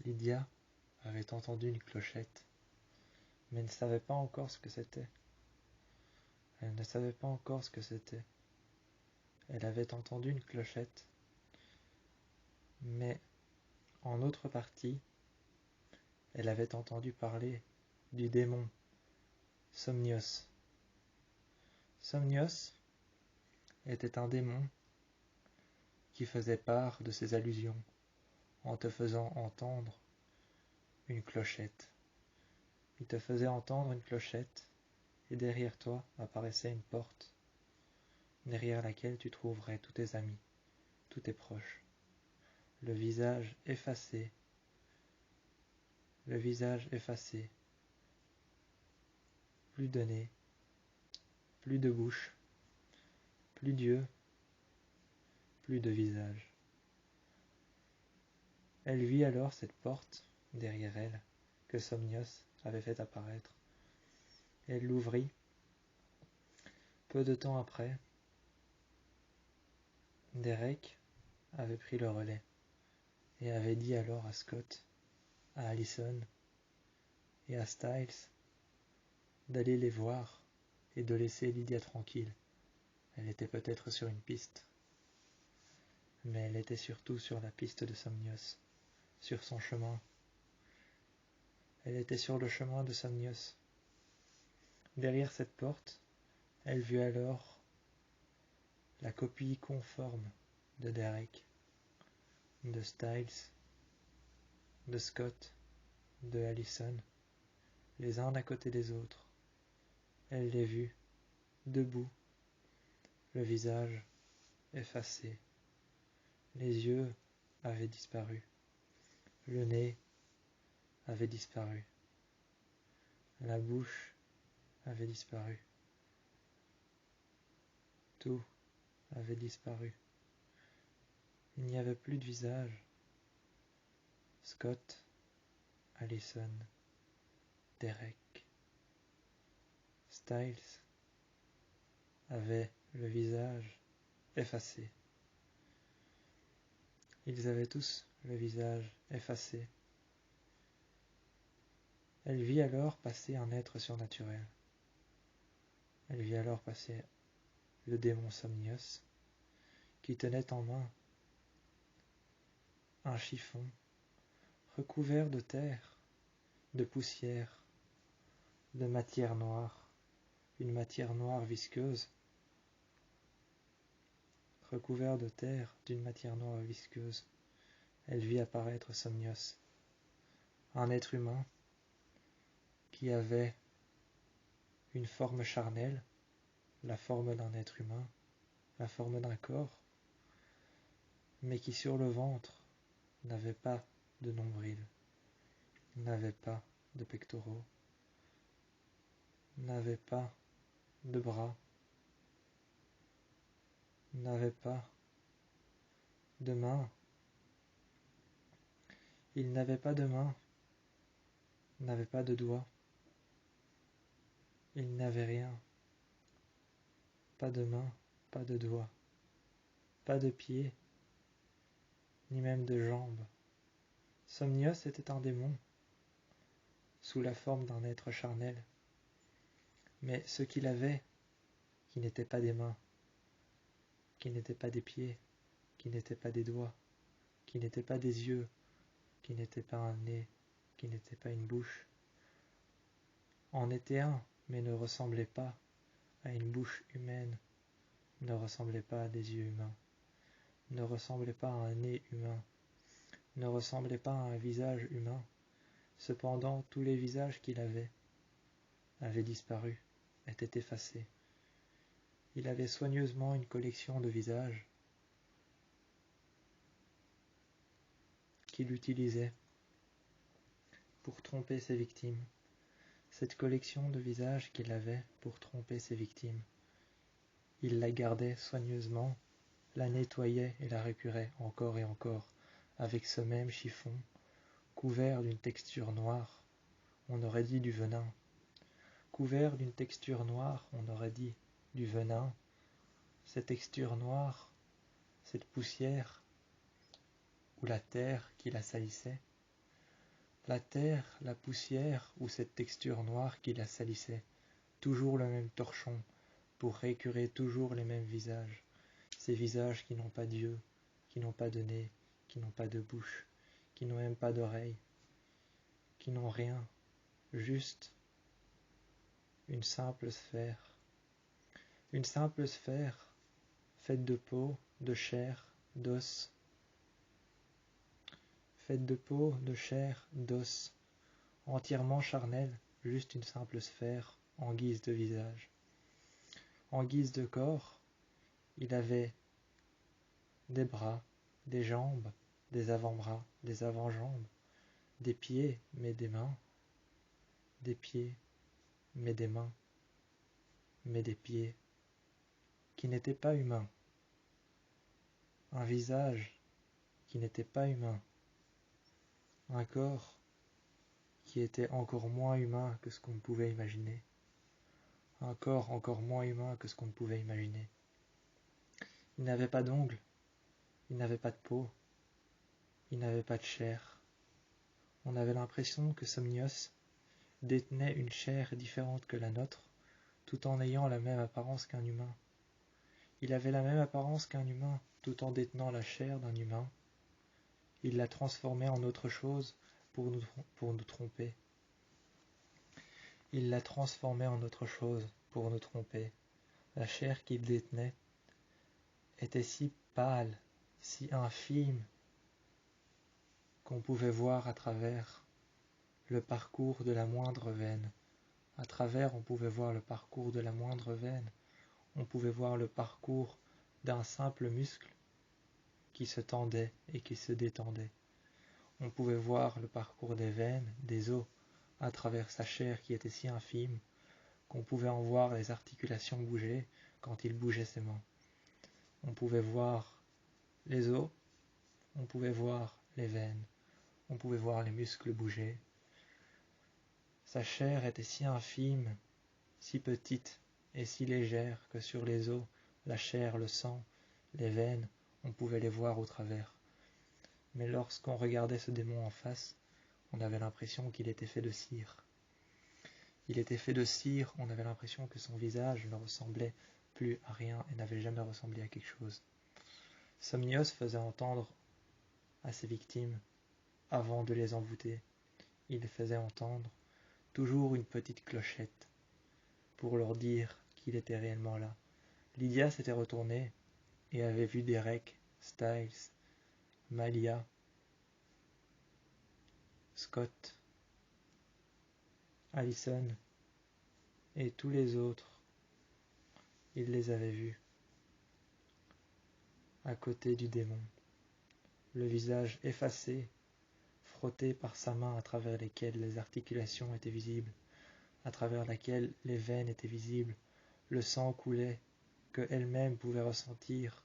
Lydia avait entendu une clochette, mais ne savait pas encore ce que c'était. Elle ne savait pas encore ce que c'était. Elle avait entendu une clochette, mais en autre partie, elle avait entendu parler du démon Somnios. Somnios était un démon qui faisait part de ses allusions en te faisant entendre une clochette. Il te faisait entendre une clochette et derrière toi apparaissait une porte, derrière laquelle tu trouverais tous tes amis, tous tes proches. Le visage effacé, plus de nez, plus de bouche, plus d'yeux, plus de visage. Elle vit alors cette porte derrière elle que Somnios avait fait apparaître. Elle l'ouvrit. Peu de temps après, Derek avait pris le relais et avait dit alors à Scott, à Allison et à Styles d'aller les voir et de laisser Lydia tranquille. Elle était peut-être sur une piste, mais elle était surtout sur la piste de Somnios, sur son chemin. Elle était sur le chemin de Somnios. Derrière cette porte, elle vit alors la copie conforme de Derek, de Styles, de Scott, de Allison, les uns à côté des autres. Elle les vit, debout, le visage effacé. Les yeux avaient disparu. Le nez avait disparu. La bouche avait disparu. Tout avait disparu. Il n'y avait plus de visage. Scott, Allison, Derek, Styles avaient le visage effacé. Ils avaient tous le visage effacé. Elle vit alors passer un être surnaturel. Elle vit alors passer le démon Somnios, qui tenait en main un chiffon recouvert de terre, de poussière, de matière noire, une matière noire visqueuse, recouvert de terre, d'une matière noire visqueuse. Elle vit apparaître Somnios, un être humain qui avait une forme charnelle, la forme d'un être humain, la forme d'un corps, mais qui sur le ventre n'avait pas de nombril, n'avait pas de pectoraux, n'avait pas de bras, n'avait pas de mains. Il n'avait pas de mains, n'avait pas de doigts. Il n'avait rien. Pas de mains, pas de doigts, pas de pieds, ni même de jambes. Somnios était un démon, sous la forme d'un être charnel. Mais ce qu'il avait, qui n'était pas des mains, qui n'était pas des pieds, qui n'était pas des doigts, qui n'était pas des yeux, qui n'était pas un nez, qui n'était pas une bouche, en était un, mais ne ressemblait pas à une bouche humaine, ne ressemblait pas à des yeux humains, ne ressemblait pas à un nez humain, ne ressemblait pas à un visage humain. Cependant, tous les visages qu'il avait avaient disparu, étaient effacés. Il avait soigneusement une collection de visages qu'il utilisait pour tromper ses victimes. Cette collection de visages qu'il avait pour tromper ses victimes, il la gardait soigneusement, la nettoyait et la récurait encore et encore avec ce même chiffon, couvert d'une texture noire, on aurait dit du venin. Couvert d'une texture noire, on aurait dit du venin. Cette texture noire, cette poussière, ou la terre qui la salissait, la terre, la poussière ou cette texture noire qui la salissait, toujours le même torchon, pour récurer toujours les mêmes visages, ces visages qui n'ont pas d'yeux, qui n'ont pas de nez, qui n'ont pas de bouche, qui n'ont même pas d'oreilles, qui n'ont rien, juste une simple sphère faite de peau, de chair, d'os, faite de peau, de chair, d'os, entièrement charnelle, juste une simple sphère en guise de visage. En guise de corps, il avait des bras, des jambes, des avant-bras, des avant-jambes, des pieds, mais des mains, des pieds, mais des mains, mais des pieds, qui n'étaient pas humains. Un visage qui n'était pas humain. Un corps qui était encore moins humain que ce qu'on pouvait imaginer. Un corps encore moins humain que ce qu'on pouvait imaginer. Il n'avait pas d'ongles, il n'avait pas de peau, il n'avait pas de chair. On avait l'impression que Somnios détenait une chair différente que la nôtre, tout en ayant la même apparence qu'un humain. Il avait la même apparence qu'un humain, tout en détenant la chair d'un humain. Il la transformait en autre chose pour nous tromper. Il la transformait en autre chose pour nous tromper. La chair qu'il détenait était si pâle, si infime, qu'on pouvait voir à travers le parcours de la moindre veine. À travers, on pouvait voir le parcours de la moindre veine. On pouvait voir le parcours d'un simple muscle qui se tendait et qui se détendait. On pouvait voir le parcours des veines, des os, à travers sa chair qui était si infime qu'on pouvait en voir les articulations bouger quand il bougeait ses mains. On pouvait voir les os, on pouvait voir les veines, on pouvait voir les muscles bouger. Sa chair était si infime, si petite et si légère que sur les os, la chair, le sang, les veines, on pouvait les voir au travers. Mais lorsqu'on regardait ce démon en face, on avait l'impression qu'il était fait de cire. Il était fait de cire, on avait l'impression que son visage ne ressemblait plus à rien et n'avait jamais ressemblé à quelque chose. Somnios faisait entendre à ses victimes, avant de les envoûter, il faisait entendre toujours une petite clochette pour leur dire qu'il était réellement là. Lydia s'était retournée et avait vu Derek, Styles, Malia, Scott, Allison et tous les autres. Il les avait vus à côté du démon, le visage effacé, frotté par sa main à travers lesquelles les articulations étaient visibles, à travers laquelle les veines étaient visibles, le sang coulait, que elle-même pouvait ressentir,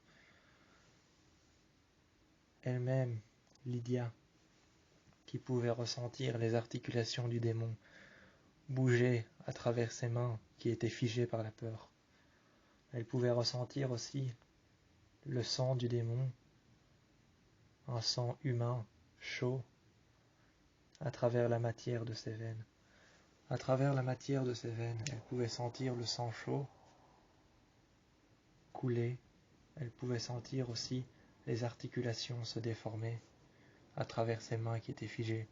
elle-même, Lydia, qui pouvait ressentir les articulations du démon bouger à travers ses mains qui étaient figées par la peur. Elle pouvait ressentir aussi le sang du démon, un sang humain, chaud, à travers la matière de ses veines. À travers la matière de ses veines, elle pouvait sentir le sang chaud couler. Elle pouvait sentir aussi les articulations se déformer à travers ses mains qui étaient figées.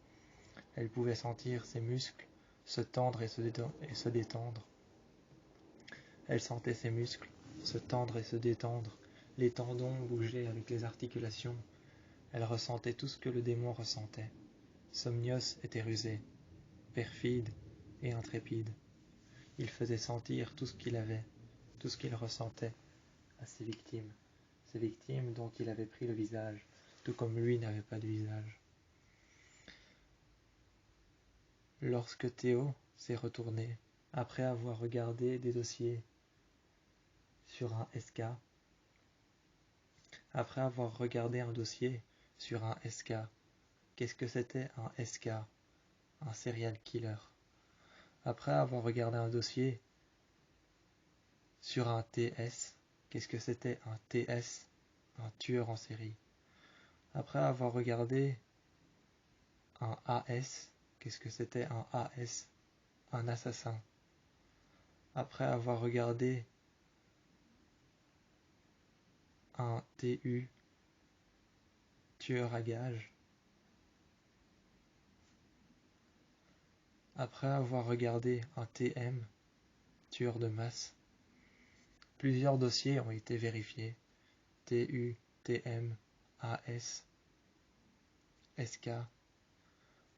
Elle pouvait sentir ses muscles se tendre et se détendre. Elle sentait ses muscles se tendre et se détendre. Les tendons bougeaient avec les articulations. Elle ressentait tout ce que le démon ressentait. Somnios était rusé, perfide et intrépide. Il faisait sentir tout ce qu'il avait, tout ce qu'il ressentait à ses victimes dont il avait pris le visage, tout comme lui n'avait pas de visage. Lorsque Théo s'est retourné, après avoir regardé des dossiers sur un SK, après avoir regardé un dossier sur un SK, qu'est-ce que c'était un SK, un serial killer? Après avoir regardé un dossier sur un TS, qu'est-ce que c'était un TS, un tueur en série? Après avoir regardé un AS, qu'est-ce que c'était un AS, un assassin. Après avoir regardé un TU, tueur à gages, après avoir regardé un TM, tueur de masse, plusieurs dossiers ont été vérifiés. TU, TM, AS, SK,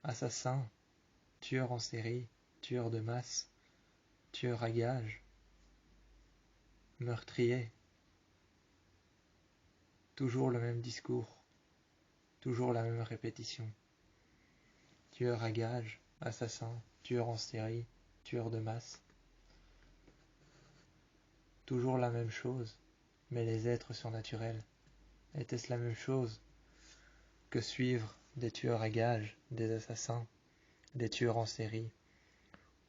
assassin, tueur en série, tueur de masse, tueur à gages, meurtrier. Toujours le même discours, toujours la même répétition. Tueur à gages, assassin, tueur en série, tueur de masse. Toujours la même chose, mais les êtres surnaturels, était-ce la même chose que suivre des tueurs à gages, des assassins, des tueurs en série,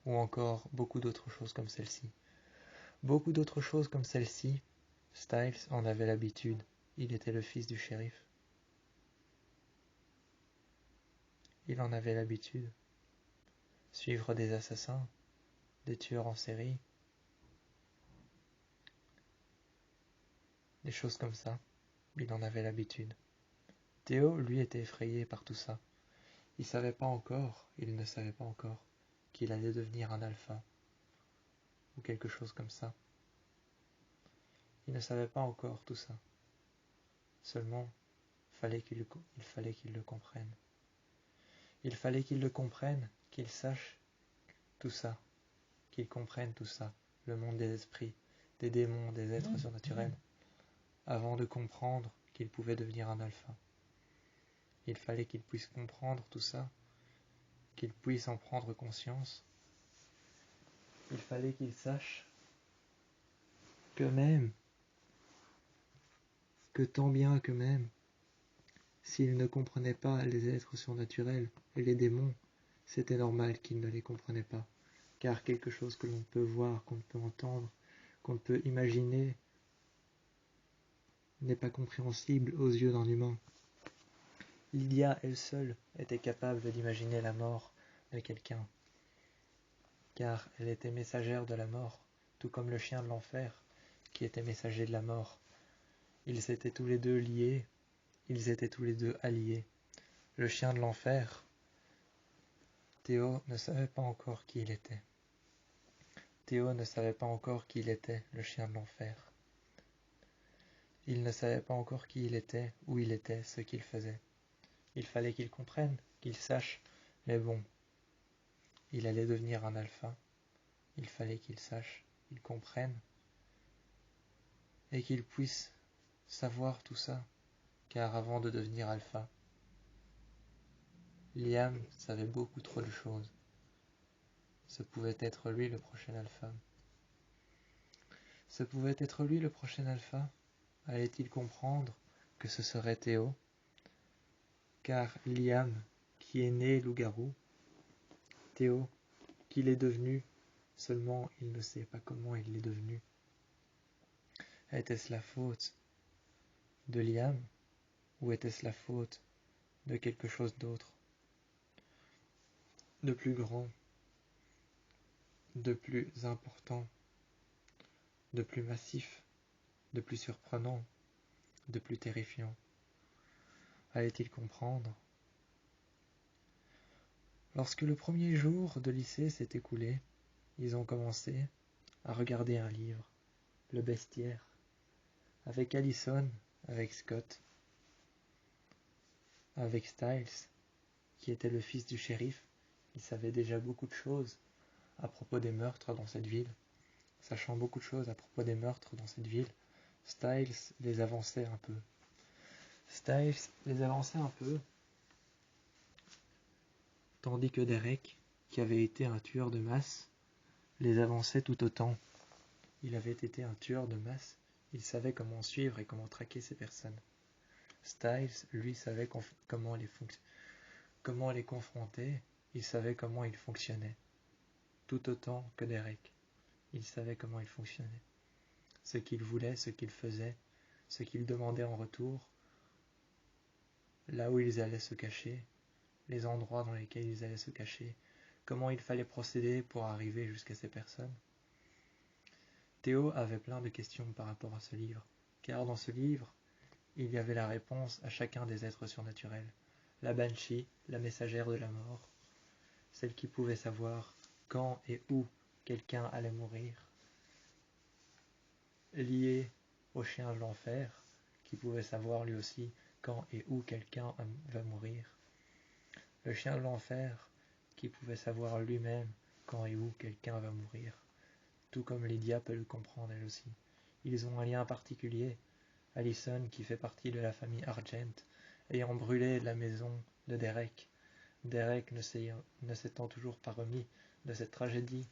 ou encore beaucoup d'autres choses comme celle-ci. Beaucoup d'autres choses comme celle-ci, Styles en avait l'habitude, il était le fils du shérif. Il en avait l'habitude. Suivre des assassins, des tueurs en série, des choses comme ça, il en avait l'habitude. Théo, lui, était effrayé par tout ça. Il ne savait pas encore qu'il allait devenir un alpha, ou quelque chose comme ça. Il ne savait pas encore tout ça. Seulement, il fallait qu'il le comprenne. Il fallait qu'il le comprenne, qu'il sache tout ça, qu'il comprenne tout ça, le monde des esprits, des démons, des êtres surnaturels, avant de comprendre qu'il pouvait devenir un alpha. Il fallait qu'il puisse comprendre tout ça, qu'il puisse en prendre conscience. Il fallait qu'il sache que même, que tant bien que même, s'il ne comprenait pas les êtres surnaturels et les démons, c'était normal qu'il ne les comprenait pas, car quelque chose que l'on peut voir, qu'on peut entendre, qu'on peut imaginer, n'est pas compréhensible aux yeux d'un humain. Lydia, elle seule, était capable d'imaginer la mort de quelqu'un, car elle était messagère de la mort, tout comme le chien de l'enfer, qui était messager de la mort. Ils étaient tous les deux liés, ils étaient tous les deux alliés. Le chien de l'enfer, Théo ne savait pas encore qui il était. Théo ne savait pas encore qui il était, le chien de l'enfer. Il ne savait pas encore qui il était, où il était, ce qu'il faisait. Il fallait qu'il comprenne, qu'il sache, mais bon, il allait devenir un alpha. Il fallait qu'il sache, qu'il comprenne, et qu'il puisse savoir tout ça, car avant de devenir alpha, Liam savait beaucoup trop de choses. Ce pouvait être lui le prochain alpha. Ce pouvait être lui le prochain alpha. Allait-il comprendre que ce serait Théo? Car Liam, qui est né loup-garou, Théo, qu'il est devenu, seulement il ne sait pas comment il l'est devenu. Était-ce la faute de Liam ou était-ce la faute de quelque chose d'autre, de plus grand, de plus important, de plus massif, de plus surprenant, de plus terrifiant? Allait-il comprendre? Lorsque le premier jour de lycée s'est écoulé, ils ont commencé à regarder un livre, Le Bestiaire, avec Allison, avec Scott, avec Styles, qui était le fils du shérif. Il savait déjà beaucoup de choses à propos des meurtres dans cette ville. Sachant beaucoup de choses à propos des meurtres dans cette ville, Styles les avançait un peu. Tandis que Derek, qui avait été un tueur de masse, les avançait tout autant. Il avait été un tueur de masse, il savait comment suivre et comment traquer ces personnes. Styles, lui, savait comment les confronter, il savait comment ils fonctionnaient. Tout autant que Derek, il savait comment ils fonctionnaient. Ce qu'ils voulaient, ce qu'ils faisaient, ce qu'ils demandaient en retour, là où ils allaient se cacher, les endroits dans lesquels ils allaient se cacher, comment il fallait procéder pour arriver jusqu'à ces personnes. Théo avait plein de questions par rapport à ce livre, car dans ce livre, il y avait la réponse à chacun des êtres surnaturels. La Banshee, la messagère de la mort, celle qui pouvait savoir quand et où quelqu'un allait mourir, liée au chien de l'enfer, qui pouvait savoir lui aussi quand et où quelqu'un va mourir, le chien de l'enfer, qui pouvait savoir lui-même quand et où quelqu'un va mourir, tout comme Lydia peut le comprendre elle aussi. Ils ont un lien particulier. Allison, qui fait partie de la famille Argent, ayant brûlé la maison de Derek, Derek ne s'étant toujours pas remis de cette tragédie,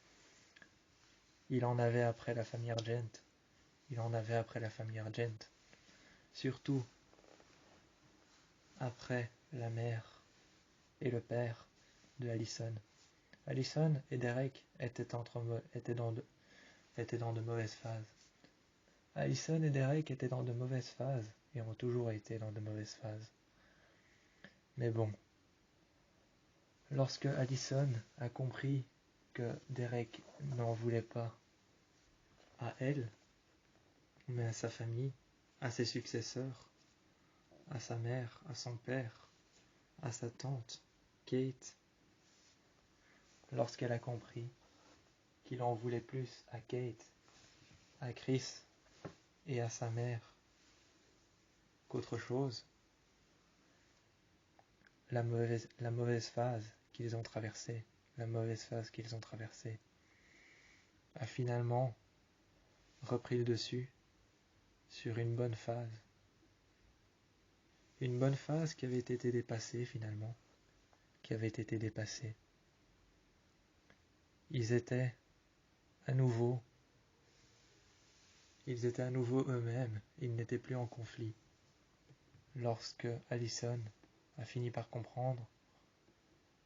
il en avait après la famille Argent. Il en avait après la famille Argent. Surtout après la mère et le père de Allison. Allison et Derek étaient dans de mauvaises phases. Allison et Derek étaient dans de mauvaises phases et ont toujours été dans de mauvaises phases. Mais bon, lorsque Allison a compris que Derek n'en voulait pas à elle, mais à sa famille, à ses successeurs, à sa mère, à son père, à sa tante, Kate, lorsqu'elle a compris qu'il en voulait plus à Kate, à Chris et à sa mère qu'autre chose, la mauvaise phase qu'ils ont traversée, a finalement repris le dessus sur une bonne phase. Une bonne phase qui avait été dépassée finalement, Ils étaient à nouveau eux-mêmes, ils n'étaient plus en conflit. Lorsque Allison a fini par comprendre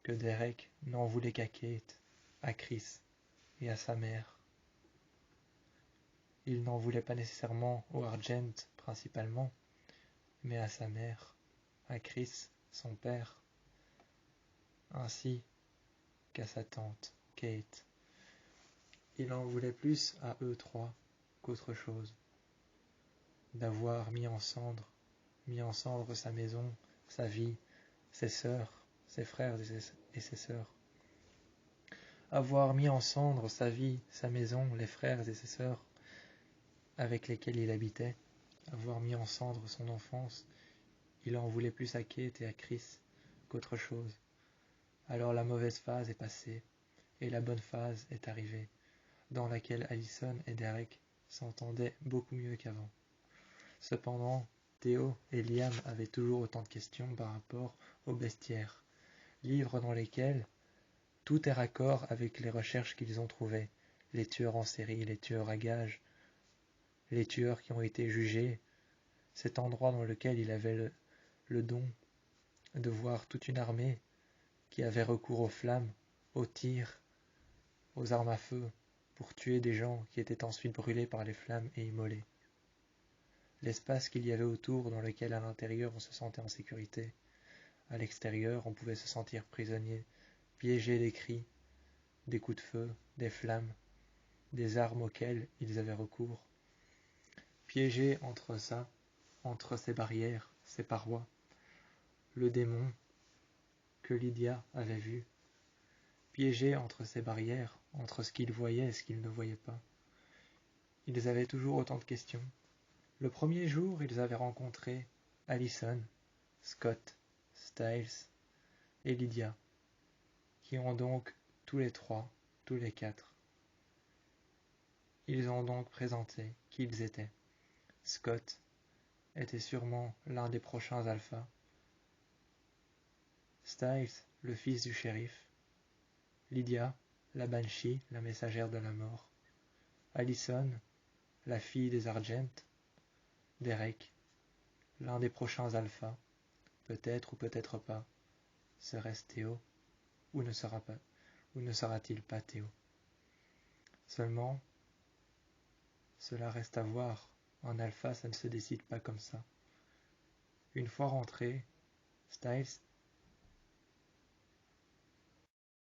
que Derek n'en voulait qu'à Kate, à Chris et à sa mère. Il n'en voulait pas nécessairement au Argent principalement, mais à sa mère, à Chris, son père, ainsi qu'à sa tante, Kate. Il en voulait plus à eux trois qu'autre chose, d'avoir mis en cendre sa maison, sa vie, ses sœurs, ses frères et ses sœurs. Avoir mis en cendre sa vie, sa maison, les frères et ses sœurs avec lesquels il habitait, avoir mis en cendre son enfance, il en voulait plus à Kate et à Chris qu'autre chose. Alors la mauvaise phase est passée, et la bonne phase est arrivée, dans laquelle Allison et Derek s'entendaient beaucoup mieux qu'avant. Cependant, Théo et Liam avaient toujours autant de questions par rapport au bestiaire, livre dans lesquels tout est raccord avec les recherches qu'ils ont trouvées, les tueurs en série, les tueurs à gages, les tueurs qui ont été jugés, cet endroit dans lequel il avait le don de voir toute une armée qui avait recours aux flammes, aux tirs, aux armes à feu, pour tuer des gens qui étaient ensuite brûlés par les flammes et immolés. L'espace qu'il y avait autour dans lequel à l'intérieur on se sentait en sécurité, à l'extérieur on pouvait se sentir prisonnier, piégé des cris, des coups de feu, des flammes, des armes auxquelles ils avaient recours, piégé entre ces barrières, ces parois, le démon que Lydia avait vu, piégé entre ces barrières, entre ce qu'ils voyaient et ce qu'ils ne voyaient pas. Ils avaient toujours autant de questions. Le premier jour, ils avaient rencontré Allison, Scott, Styles et Lydia, qui ont donc tous les quatre. Ils ont donc présenté qui ils étaient. Scott était sûrement l'un des prochains alphas. Styles, le fils du shérif. Lydia, la Banshee, la messagère de la mort. Allison, la fille des Argent. Derek, l'un des prochains alphas. Peut-être ou peut-être pas. Serait-ce Théo ou ne sera-t-il pas Théo? Seulement, cela reste à voir. Un alpha, ça ne se décide pas comme ça. Une fois rentré, Styles